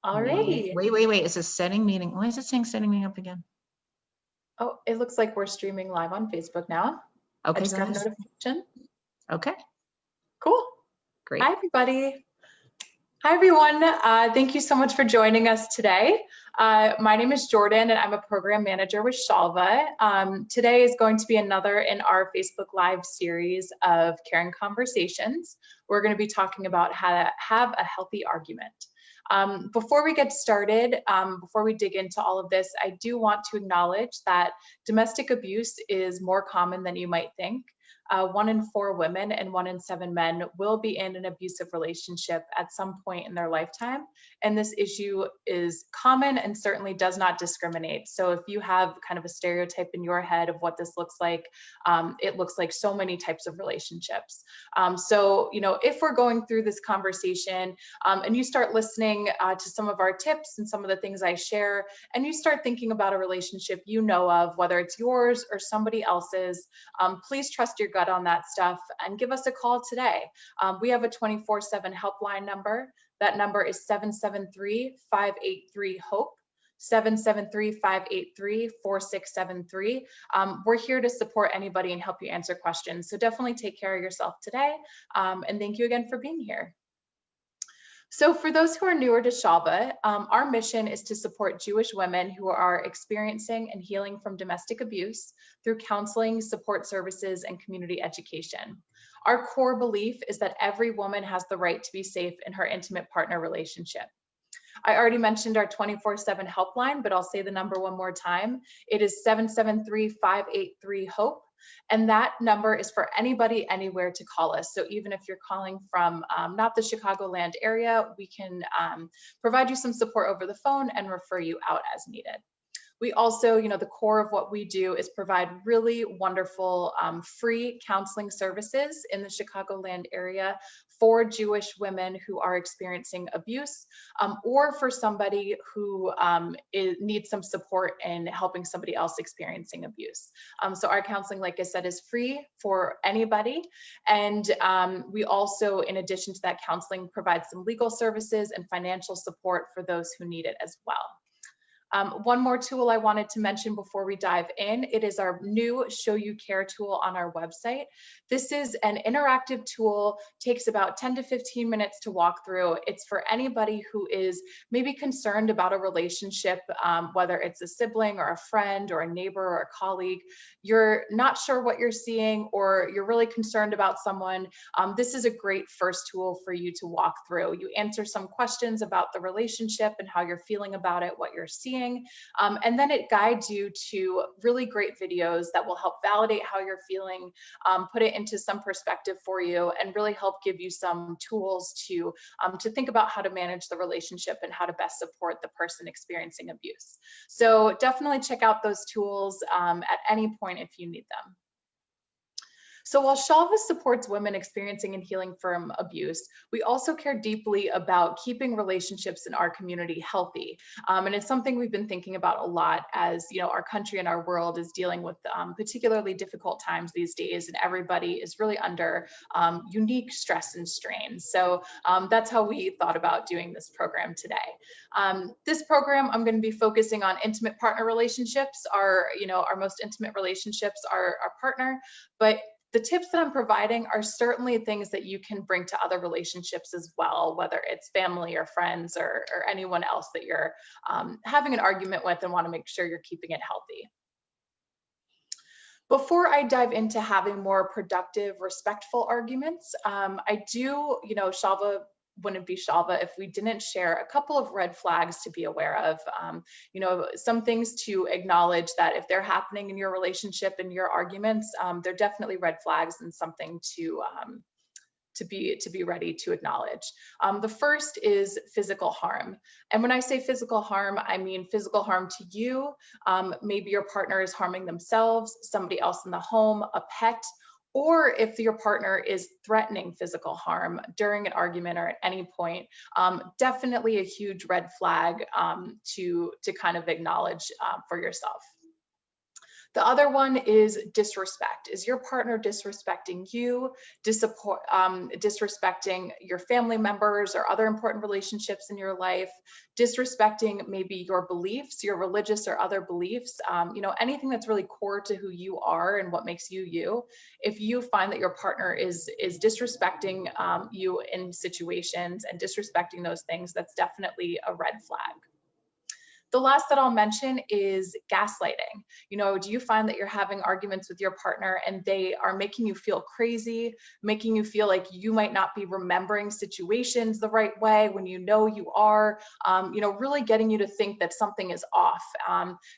Alrighty. Wait. It says setting meeting. Why is it saying setting meeting up again? Oh, it looks like we're streaming live on Facebook now. Okay, I just got a guys. notification. Okay, Cool. great. Hi, everybody. Hi, everyone. Thank you so much for joining us today. My name is Jordan, and I'm a program manager with Shalva. Today is going to be another in our Facebook Live series of Caring Conversations. We're going to be talking about how to have a healthy argument. Before we get started, before we dig into all of this, I do want to acknowledge that domestic abuse is more common than you might think. 1 in 4 women and 1 in 7 men will be in an abusive relationship at some point in their lifetime. And this issue is common and certainly does not discriminate. So if you have kind of a stereotype in your head of what this looks like, it looks like so many types of relationships. So, if we're going through this conversation and you start listening to some of our tips and some of the things I share, and you start thinking about a relationship you know of, whether it's yours or somebody else's, please trust your gut on that stuff and give us a call today. We have a 24/7 helpline number. That number is 773-583-HOPE. 773-583-4673. We're here to support anybody and help you answer questions. So definitely take care of yourself today. And thank you again for being here. So for those who are newer to Shalva, our mission is to support Jewish women who are experiencing and healing from domestic abuse through counseling, support services, and community education. Our core belief is that every woman has the right to be safe in her intimate partner relationship. I already mentioned our 24/7 helpline, but I'll say the number one more time. It is 773-583-HOPE. And that number is for anybody anywhere to call us. So even if you're calling from not the Chicagoland area, we can provide you some support over the phone and refer you out as needed. We also, the core of what we do is provide really wonderful free counseling services in the Chicagoland area for Jewish women who are experiencing abuse or for somebody who needs some support in helping somebody else experiencing abuse. So our counseling, like I said, is free for anybody. And we also, in addition to that counseling, provide some legal services and financial support for those who need it as well. One more tool I wanted to mention before we dive in, it is our new Show You Care tool on our website. This is an interactive tool, takes about 10 to 15 minutes to walk through. It's for anybody who is maybe concerned about a relationship, whether it's a sibling or a friend or a neighbor or a colleague. You're not sure what you're seeing or you're really concerned about someone. This is a great first tool for you to walk through. You answer some questions about the relationship and how you're feeling about it, what you're seeing. And then it guides you to really great videos that will help validate how you're feeling, put it into some perspective for you, and really help give you some tools to think about how to manage the relationship and how to best support the person experiencing abuse. So definitely check out those tools at any point if you need them. So while Shalva supports women experiencing and healing from abuse, we also care deeply about keeping relationships in our community healthy. And it's something we've been thinking about a lot as our country and our world is dealing with particularly difficult times these days, and everybody is really under unique stress and strain. So that's how we thought about doing this program today. This program, I'm going to be focusing on intimate partner relationships. Our most intimate relationships are our partner, but the tips that I'm providing are certainly things that you can bring to other relationships as well, whether it's family or friends or anyone else that you're having an argument with and want to make sure you're keeping it healthy. Before I dive into having more productive, respectful arguments, I do, Shalva wouldn't be Shalva if we didn't share a couple of red flags to be aware of. Some things to acknowledge that if they're happening in your relationship and your arguments, they're definitely red flags and something to be ready to acknowledge. The first is physical harm. And when I say physical harm, I mean physical harm to you. Maybe your partner is harming themselves, somebody else in the home, a pet, or if your partner is threatening physical harm during an argument or at any point, definitely a huge red flag to kind of acknowledge for yourself. The other one is disrespect. Is your partner disrespecting you, disrespecting your family members or other important relationships in your life, disrespecting maybe your beliefs, your religious or other beliefs, anything that's really core to who you are and what makes you you. If you find that your partner is disrespecting you in situations and disrespecting those things, that's definitely a red flag. The last that I'll mention is gaslighting. Do you find that you're having arguments with your partner and they are making you feel crazy, making you feel like you might not be remembering situations the right way when you know you are, really getting you to think that something is off?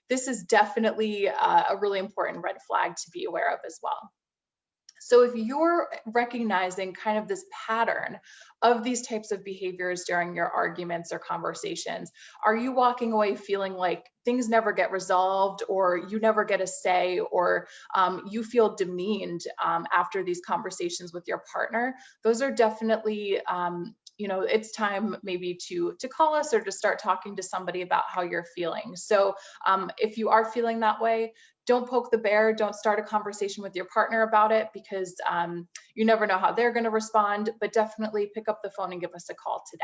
This is definitely a really important red flag to be aware of as well. So if you're recognizing kind of this pattern of these types of behaviors during your arguments or conversations, are you walking away feeling like things never get resolved, or you never get a say, or you feel demeaned after these conversations with your partner? Those are definitely it's time maybe to call us or to start talking to somebody about how you're feeling. So if you are feeling that way, don't poke the bear. Don't start a conversation with your partner about it, because you never know how they're going to respond, but definitely pick up the phone and give us a call today.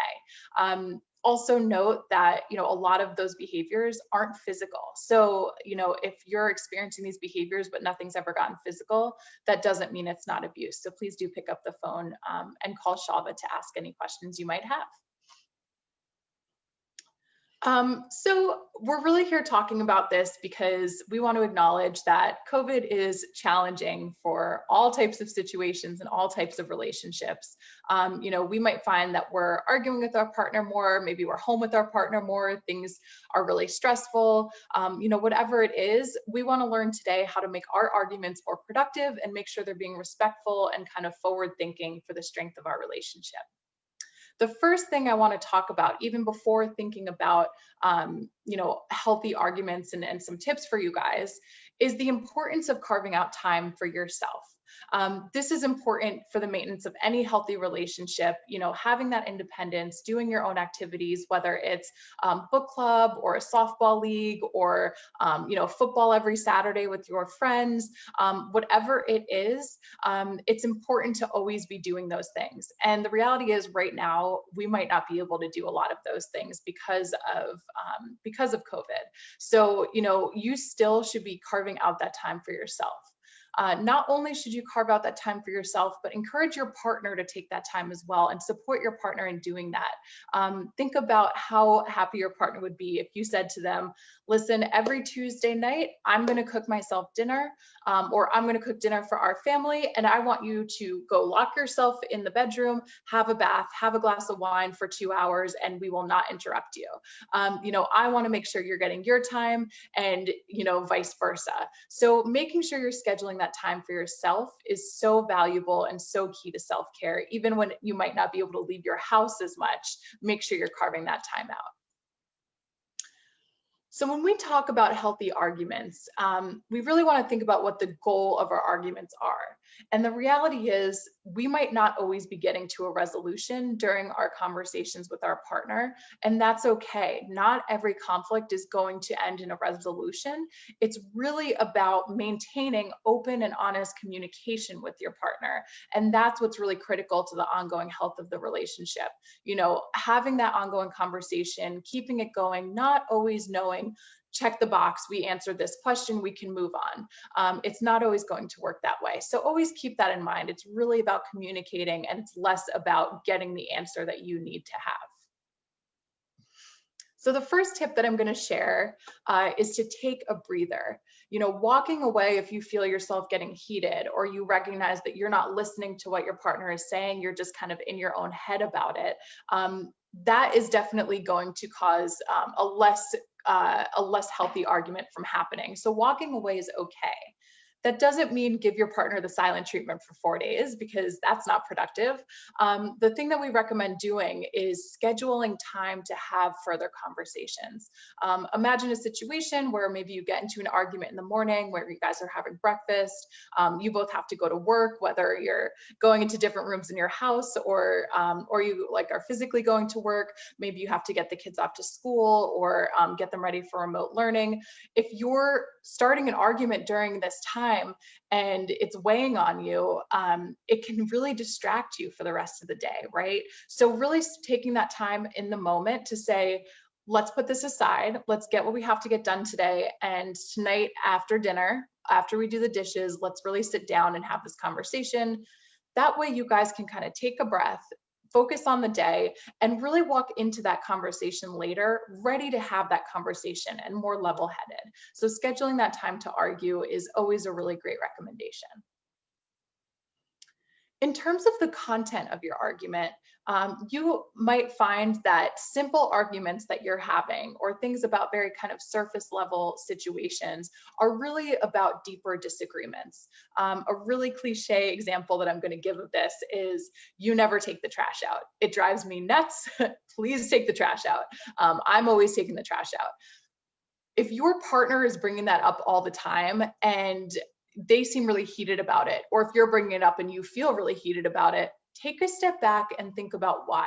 Also note that, a lot of those behaviors aren't physical. So, if you're experiencing these behaviors, but nothing's ever gotten physical, that doesn't mean it's not abuse. So please do pick up the phone and call Shava to ask any questions you might have. So we're really here talking about this because we want to acknowledge that COVID is challenging for all types of situations and all types of relationships. We might find that we're arguing with our partner more, maybe we're home with our partner more, things are really stressful. Whatever it is, we want to learn today how to make our arguments more productive and make sure they're being respectful and kind of forward thinking for the strength of our relationship. The first thing I want to talk about, even before thinking about, healthy arguments and some tips for you guys, is the importance of carving out time for yourself. This is important for the maintenance of any healthy relationship, having that independence, doing your own activities, whether it's book club or a softball league or, football every Saturday with your friends, whatever it is, it's important to always be doing those things. And the reality is right now, we might not be able to do a lot of those things because of COVID. So, you still should be carving out that time for yourself. Not only should you carve out that time for yourself, but encourage your partner to take that time as well and support your partner in doing that. Think about how happy your partner would be if you said to them, listen, every Tuesday night, I'm going to cook myself dinner, or I'm going to cook dinner for our family, and I want you to go lock yourself in the bedroom, have a bath, have a glass of wine for 2 hours, and we will not interrupt you. I want to make sure you're getting your time, and vice versa. So making sure you're scheduling that time for yourself is so valuable and so key to self-care. Even when you might not be able to leave your house as much, make sure you're carving that time out. So when we talk about healthy arguments, we really want to think about what the goal of our arguments are. And the reality is we might not always be getting to a resolution during our conversations with our partner, and that's okay. Not every conflict is going to end in a resolution. It's really about maintaining open and honest communication with your partner. And that's what's really critical to the ongoing health of the relationship. Having that ongoing conversation, keeping it going, not always knowing, check the box, we answered this question, we can move on. It's not always going to work that way. So always keep that in mind. It's really about communicating, and it's less about getting the answer that you need to have. So the first tip that I'm going to share is to take a breather. Walking away if you feel yourself getting heated, or you recognize that you're not listening to what your partner is saying, you're just kind of in your own head about it. That is definitely going to cause a less healthy argument from happening. So walking away is okay. That doesn't mean give your partner the silent treatment for 4 days, because that's not productive. The thing that we recommend doing is scheduling time to have further conversations. Imagine a situation where maybe you get into an argument in the morning where you guys are having breakfast. You both have to go to work, whether you're going into different rooms in your house, or you like are physically going to work. Maybe you have to get the kids off to school, or get them ready for remote learning. If you're starting an argument during this time and it's weighing on you, it can really distract you for the rest of the day, right? So really taking that time in the moment to say, let's put this aside, let's get what we have to get done today, and tonight after dinner, after we do the dishes, let's really sit down and have this conversation. That way you guys can kind of take a breath, focus on the day, and really walk into that conversation later ready to have that conversation and more level-headed. So scheduling that time to argue is always a really great recommendation. In terms of the content of your argument, you might find that simple arguments that you're having, or things about very kind of surface level situations, are really about deeper disagreements. A really cliche example that I'm going to give of this is, you never take the trash out. It drives me nuts. Please take the trash out. I'm always taking the trash out. If your partner is bringing that up all the time and they seem really heated about it, or if you're bringing it up and you feel really heated about it, take a step back and think about why.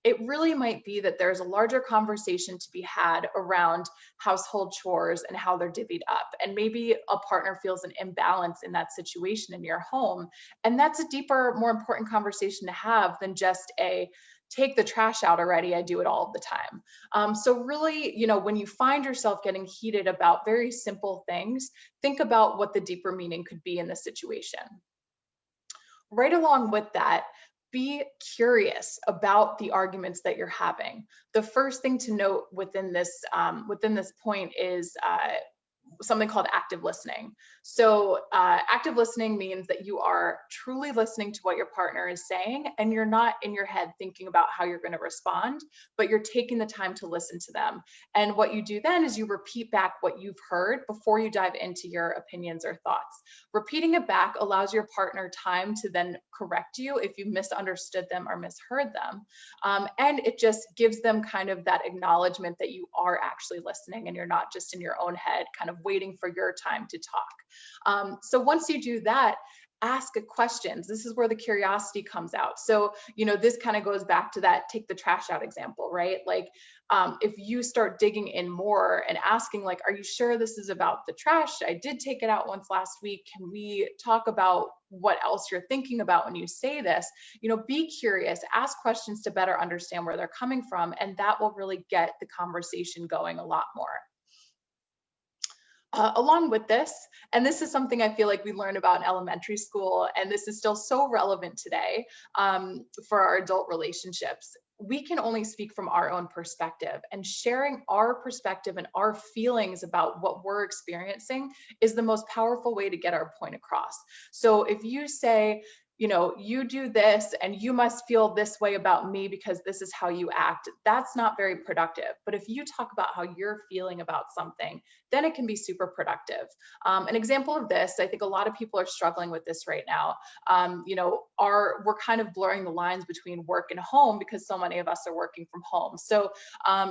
It really might be that there's a larger conversation to be had around household chores and how they're divvied up. And maybe a partner feels an imbalance in that situation in your home. And that's a deeper, more important conversation to have than just a, take the trash out already, I do it all the time. So really, when you find yourself getting heated about very simple things, think about what the deeper meaning could be in the situation. Right along with that, be curious about the arguments that you're having. The first thing to note within this point is something called active listening. So active listening means that you are truly listening to what your partner is saying, and you're not in your head thinking about how you're going to respond, but you're taking the time to listen to them. And what you do then is you repeat back what you've heard before you dive into your opinions or thoughts. Repeating it back allows your partner time to then correct you if you misunderstood them or misheard them. And it just gives them kind of that acknowledgement that you are actually listening and you're not just in your own head kind of waiting for your time to talk. So once you do that, ask questions. This is where the curiosity comes out. So, this kind of goes back to that take the trash out example, right? Like, if you start digging in more and asking, like, are you sure this is about the trash? I did take it out once last week. Can we talk about what else you're thinking about when you say this? Be curious, ask questions to better understand where they're coming from, and that will really get the conversation going a lot more. Along with this, and this is something I feel like we learned about in elementary school, and this is still so relevant today for our adult relationships. We can only speak from our own perspective, and sharing our perspective and our feelings about what we're experiencing is the most powerful way to get our point across. So if you say, you do this and you must feel this way about me because this is how you act, that's not very productive. But if you talk about how you're feeling about something, then it can be super productive. An example of this, I think a lot of people are struggling with this right now. We're kind of blurring the lines between work and home because so many of us are working from home. So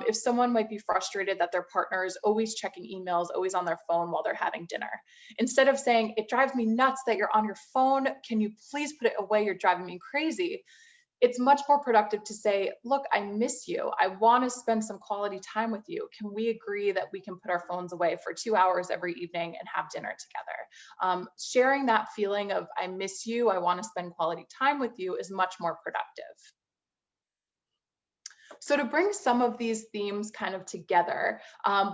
if someone might be frustrated that their partner is always checking emails, always on their phone while they're having dinner, instead of saying, it drives me nuts that you're on your phone, can you please put it away, you're driving me crazy, it's much more productive to say, look, I miss you. I want to spend some quality time with you. Can we agree that we can put our phones away for 2 hours every evening and have dinner together? Sharing that feeling of, I miss you, I want to spend quality time with you, is much more productive. So to bring some of these themes kind of together,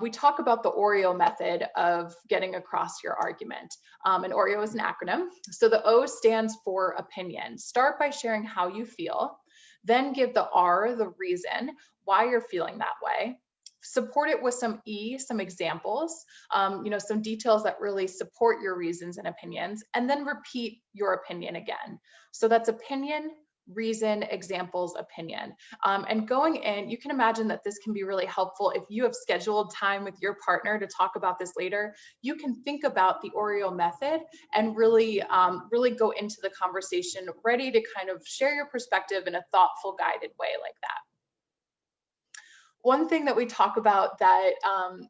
we talk about the OREO method of getting across your argument. And OREO is an acronym. So the O stands for opinion. Start by sharing how you feel, then give the R, the reason why you're feeling that way. Support it with some E, some examples, some details that really support your reasons and opinions, and then repeat your opinion again. So that's opinion, reason, examples, opinion. And going in, you can imagine that this can be really helpful if you have scheduled time with your partner to talk about this later. You can think about the Oreo method and really go into the conversation ready to kind of share your perspective in a thoughtful, guided way like that. One thing that we talk about that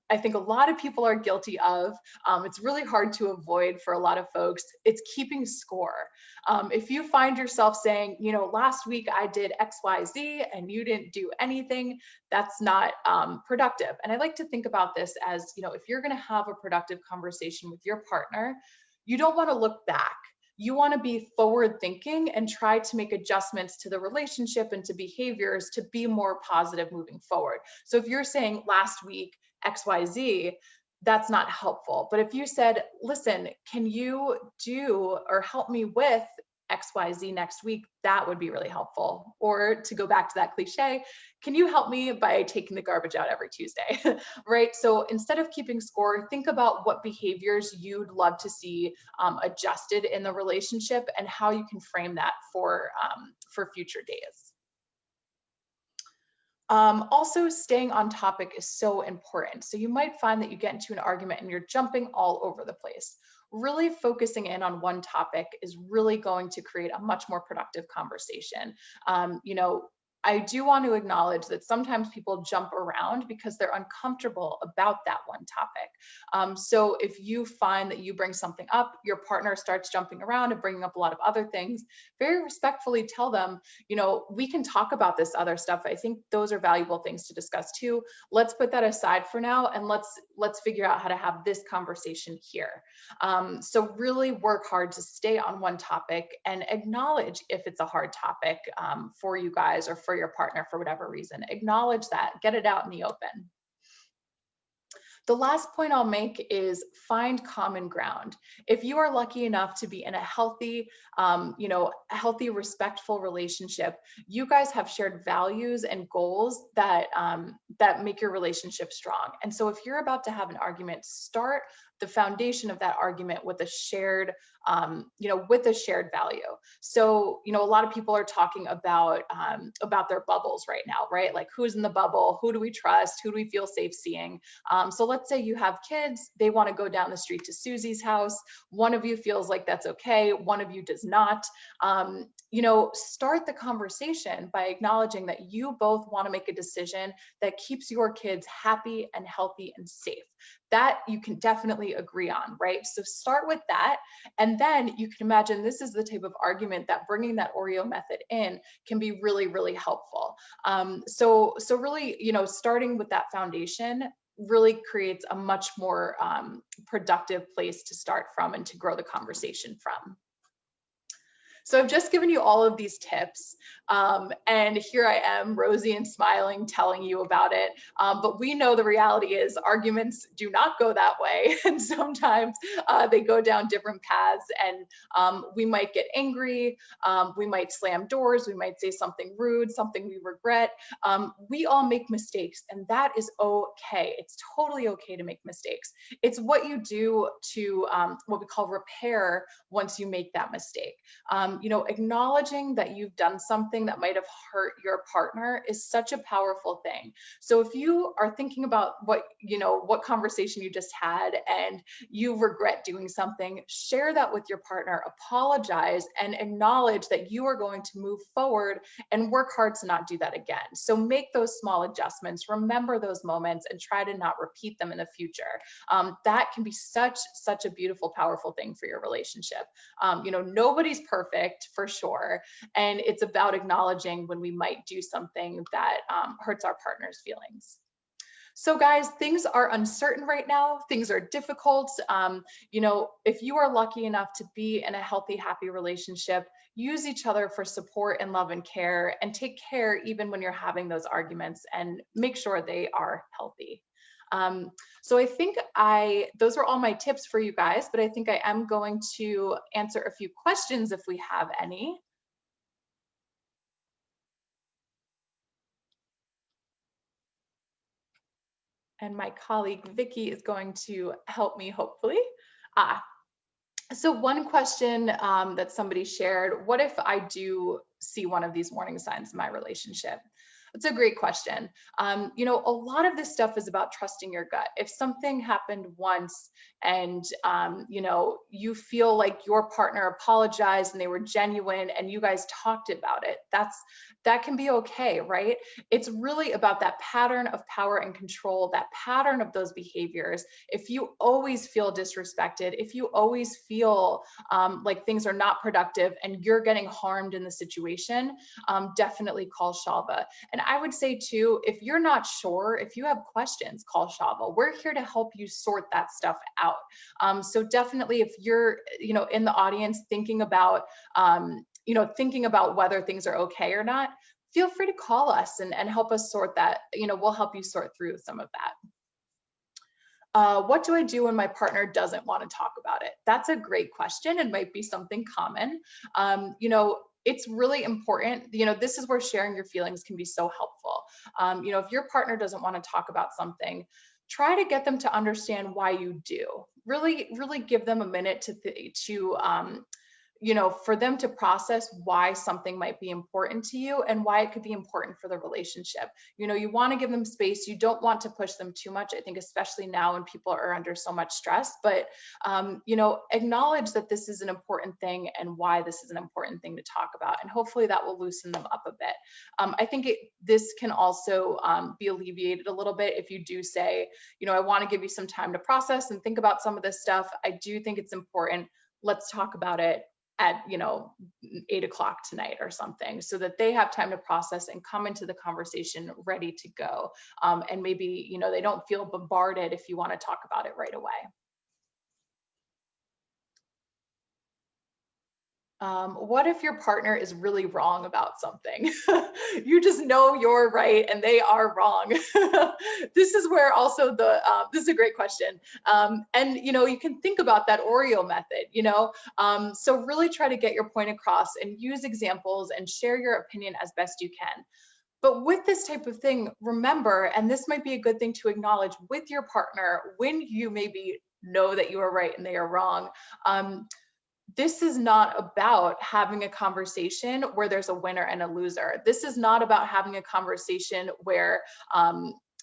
I think a lot of people are guilty of, it's really hard to avoid for a lot of folks, it's keeping score. If you find yourself saying, you know, last week I did XYZ and you didn't do anything, that's not productive. And I like to think about this as, you know, if you're going to have a productive conversation with your partner, you don't want to look back. You want to be forward thinking and try to make adjustments to the relationship and to behaviors to be more positive moving forward. So if you're saying last week XYZ, that's not helpful. But if you said, listen, can you do or help me with XYZ next week, that would be really helpful. Or to go back to that cliche, can you help me by taking the garbage out every Tuesday, right? So instead of keeping score, think about what behaviors you'd love to see adjusted in the relationship and how you can frame that for future days. Also, staying on topic is so important. So you might find that you get into an argument and you're jumping all over the place. Really focusing in on one topic is really going to create a much more productive conversation. You know, I do want to acknowledge that sometimes people jump around because they're uncomfortable about that one topic. So if you find that you bring something up, your partner starts jumping around and bringing up a lot of other things, very respectfully tell them, you know, we can talk about this other stuff. I think those are valuable things to discuss too. Let's put that aside for now and let's figure out how to have this conversation here. So really work hard to stay on one topic and acknowledge if it's a hard topic for you guys or for your partner for whatever reason. Acknowledge that, get it out in the open. The last point I'll make is find common ground. If you are lucky enough to be in a healthy, healthy, respectful relationship, you guys have shared values and goals that that make your relationship strong. And so if you're about to have an argument, start the foundation of that argument with a shared, with a shared value. So, you know, a lot of people are talking about their bubbles right now, right? Like who's in the bubble? Who do we trust? Who do we feel safe seeing? So let's say you have kids, they want to go down the street to Susie's house. One of you feels like that's okay. One of you does not. Start the conversation by acknowledging that you both want to make a decision that keeps your kids happy and healthy and safe. That you can definitely agree on, right? So start with that. And then you can imagine this is the type of argument that bringing that Oreo method in can be really, really helpful. So really, starting with that foundation really creates a much more productive place to start from and to grow the conversation from. So I've just given you all of these tips, and here I am, rosy and smiling, telling you about it. But we know the reality is arguments do not go that way, and sometimes they go down different paths, and we might get angry, we might slam doors, we might say something rude, something we regret. We all make mistakes, and that is okay. It's totally okay to make mistakes. It's what you do to what we call repair once you make that mistake. Acknowledging that you've done something that might have hurt your partner is such a powerful thing. So if you are thinking about what conversation you just had and you regret doing something, share that with your partner, apologize, and acknowledge that you are going to move forward and work hard to not do that again. So make those small adjustments, remember those moments, and try to not repeat them in the future. That can be such a beautiful, powerful thing for your relationship. Nobody's perfect, for sure. And it's about acknowledging when we might do something that hurts our partner's feelings. So guys, things are uncertain right now. Things are difficult. If you are lucky enough to be in a healthy, happy relationship, use each other for support and love and care, and take care even when you're having those arguments, and make sure they are healthy. So I think those are all my tips for you guys, but I think I am going to answer a few questions if we have any. And my colleague Vicky is going to help me, hopefully. So one question that somebody shared: what if I do see one of these warning signs in my relationship? It's a great question. You know, a lot of this stuff is about trusting your gut. If something happened once and, you know, you feel like your partner apologized and they were genuine and you guys talked about it, that can be okay, right? It's really about that pattern of power and control, that pattern of those behaviors. If you always feel disrespected, if you always feel like things are not productive and you're getting harmed in the situation, definitely call Shalva. And I would say too, if you're not sure, if you have questions, call Shalva. We're here to help you sort that stuff out. So definitely, if you're, you know, in the audience thinking about, you know, thinking about whether things are okay or not, feel free to call us and help us sort that. You know, we'll help you sort through some of that. What do I do when my partner doesn't want to talk about it? That's a great question and might be something common. You know, it's really important, you know, this is where sharing your feelings can be so helpful. You know, if your partner doesn't want to talk about something, try to get them to understand why you do. Really give them a minute to you know, for them to process why something might be important to you and why it could be important for the relationship. You know, you want to give them space. You don't want to push them too much. I think especially now when people are under so much stress, but, you know, acknowledge that this is an important thing and why this is an important thing to talk about. And hopefully that will loosen them up a bit. I think this can also be alleviated a little bit if you do say, you know, I want to give you some time to process and think about some of this stuff. I do think it's important. Let's talk about it at, you know, 8 o'clock tonight or something, so that they have time to process and come into the conversation ready to go. And maybe, you know, they don't feel bombarded if you want to talk about it right away. What if your partner is really wrong about something? You just know you're right and they are wrong. This is where also this is a great question. And you know, you can think about that Oreo method, you know, so really try to get your point across and use examples and share your opinion as best you can. But with this type of thing, remember, and this might be a good thing to acknowledge with your partner when you maybe know that you are right and they are wrong. This is not about having a conversation where there's a winner and a loser. This is not about having a conversation where,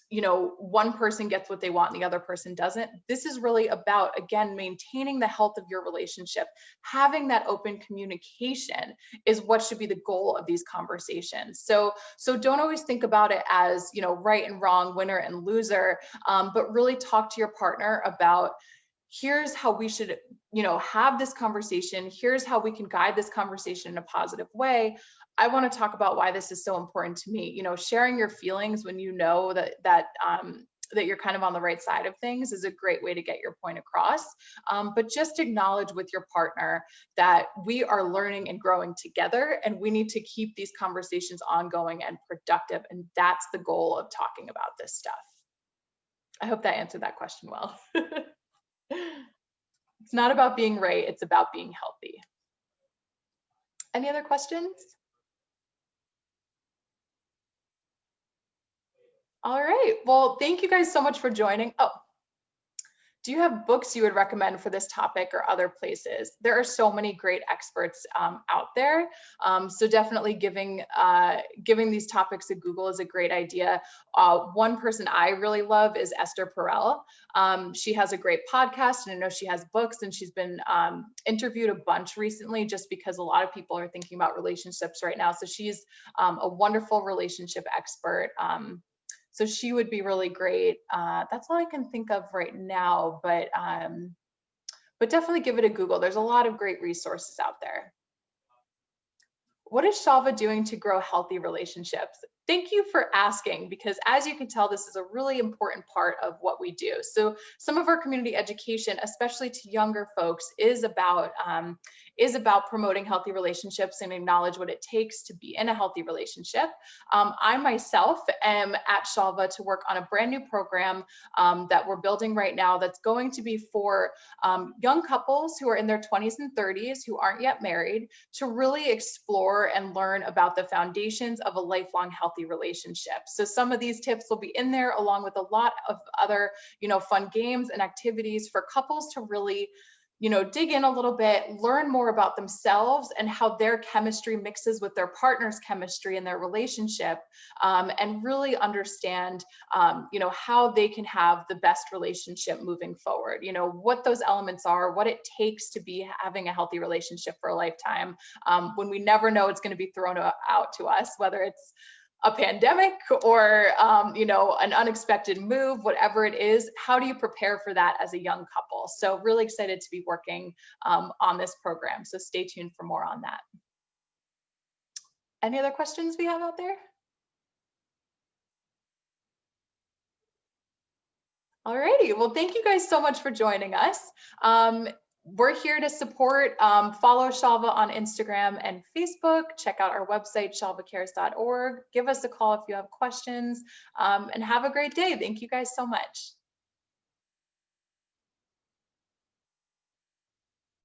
you know, one person gets what they want and the other person doesn't. This is really about, again, maintaining the health of your relationship. Having that open communication is what should be the goal of these conversations. So don't always think about it as, you know, right and wrong, winner and loser, but really talk to your partner about, here's how we should, you know, have this conversation. Here's how we can guide this conversation in a positive way. I want to talk about why this is so important to me. You know, sharing your feelings when you know that you're kind of on the right side of things is a great way to get your point across. But just acknowledge with your partner that we are learning and growing together, and we need to keep these conversations ongoing and productive. And that's the goal of talking about this stuff. I hope that answered that question well. It's not about being right, it's about being healthy. Any other questions? All right, well, thank you guys so much for joining. Oh, do you have books you would recommend for this topic or other places? There are so many great experts out there. So definitely giving these topics a Google is a great idea. One person I really love is Esther Perel. She has a great podcast, and I know she has books, and she's been interviewed a bunch recently just because a lot of people are thinking about relationships right now. So she's a wonderful relationship expert. So she would be really great. That's all I can think of right now, but definitely give it a Google. There's a lot of great resources out there. What is Shalva doing to grow healthy relationships? Thank you for asking, because as you can tell, this is a really important part of what we do. So some of our community education, especially to younger folks, is about promoting healthy relationships and acknowledge what it takes to be in a healthy relationship. I myself am at Shalva to work on a brand new program that we're building right now that's going to be for young couples who are in their 20s and 30s who aren't yet married, to really explore and learn about the foundations of a lifelong healthy relationship. So some of these tips will be in there, along with a lot of other, fun games and activities for couples to really dig in a little bit, learn more about themselves and how their chemistry mixes with their partner's chemistry in their relationship, and really understand, how they can have the best relationship moving forward. What those elements are, what it takes to be having a healthy relationship for a lifetime, when we never know it's going to be thrown out to us, whether it's a pandemic or an unexpected move, whatever it is. How do you prepare for that as a young couple? So really excited to be working on this program, so stay tuned for more on that. Any other questions we have out there? Alrighty, well, thank you guys so much for joining us. We're here to support. Follow Shalva on Instagram and Facebook. Check out our website, shalvacares.org. Give us a call if you have questions, and have a great day. Thank you guys so much.